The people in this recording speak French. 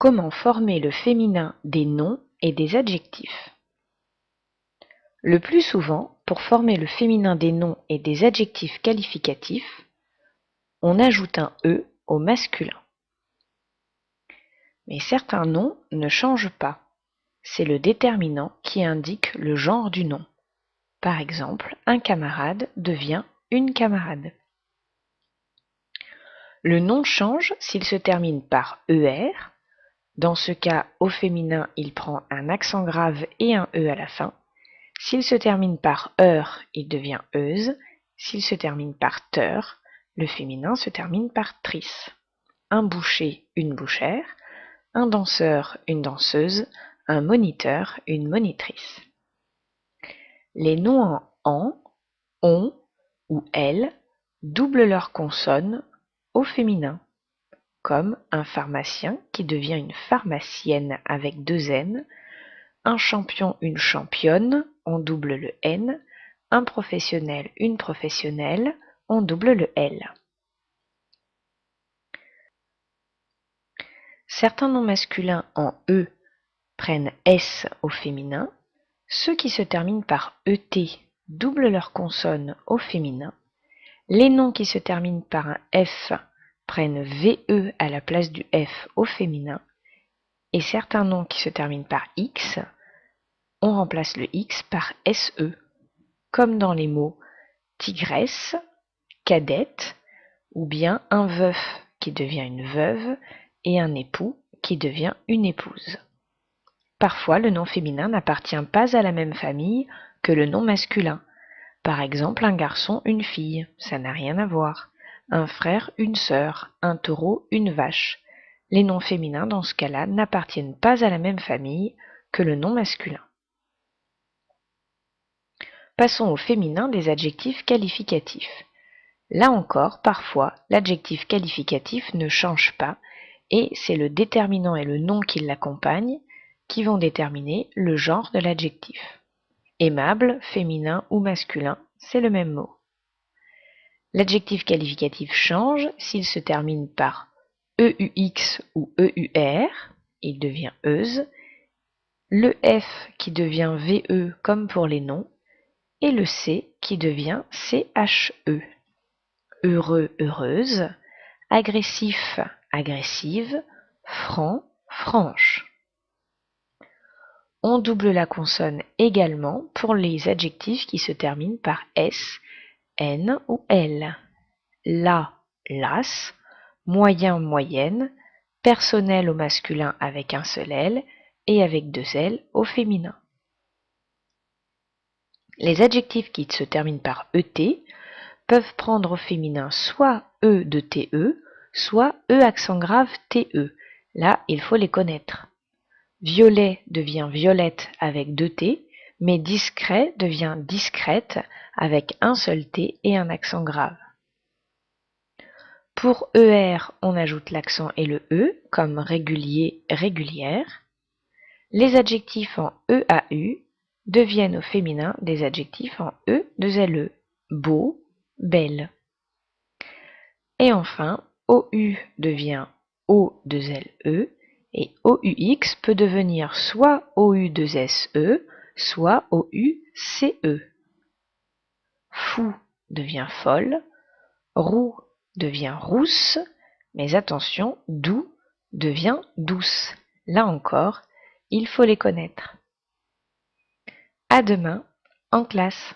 Comment former le féminin des noms et des adjectifs? Le plus souvent, pour former le féminin des noms et des adjectifs qualificatifs, on ajoute un E au masculin. Mais certains noms ne changent pas. C'est le déterminant qui indique le genre du nom. Par exemple, un camarade devient une camarade. Le nom change s'il se termine par ER. Dans ce cas, au féminin, il prend un accent grave et un E à la fin. S'il se termine par heure, il devient euse. S'il se termine par teur, le féminin se termine par trice. Un boucher, une bouchère. Un danseur, une danseuse. Un moniteur, une monitrice. Les noms en on ou elle doublent leur consonne au féminin, comme un pharmacien qui devient une pharmacienne avec 2 N, un champion, une championne, on double le N, un professionnel, une professionnelle, on double le L. Certains noms masculins en E prennent S au féminin, ceux qui se terminent par ET doublent leur consonne au féminin, les noms qui se terminent par un F prennent VE à la place du F au féminin, et certains noms qui se terminent par X, on remplace le X par SE, comme dans les mots tigresse, cadette, ou bien un veuf qui devient une veuve et un époux qui devient une épouse. Parfois, le nom féminin n'appartient pas à la même famille que le nom masculin. Par exemple, un garçon, une fille, ça n'a rien à voir. Un frère, une sœur, un taureau, une vache. Les noms féminins, dans ce cas-là, n'appartiennent pas à la même famille que le nom masculin. Passons au féminin des adjectifs qualificatifs. Là encore, parfois, l'adjectif qualificatif ne change pas et c'est le déterminant et le nom qui l'accompagnent qui vont déterminer le genre de l'adjectif. Aimable, féminin ou masculin, c'est le même mot. L'adjectif qualificatif change s'il se termine par EUX ou EUR, il devient euse, le F qui devient VE comme pour les noms, et le C qui devient CHE. Heureux, heureuse, agressif, agressive, franc, franche. On double la consonne également pour les adjectifs qui se terminent par S, N ou L. La, las, moyen, moyenne, personnel au masculin avec un seul L et avec 2 L au féminin. Les adjectifs qui se terminent par ET peuvent prendre au féminin soit E de TE, soit E accent grave TE. Là, il faut les connaître. Violet devient violette avec 2 T, mais discret devient discrète avec un seul T et un accent grave. Pour ER, on ajoute l'accent et le E, comme régulier, régulière. Les adjectifs en EAU deviennent au féminin des adjectifs en E2LE, beau, belle. Et enfin, OU devient O2LE et OUX peut devenir soit OU2SE, soit OUCE. Fou devient folle, roux devient rousse, mais attention, doux devient douce. Là encore, il faut les connaître. À demain en classe.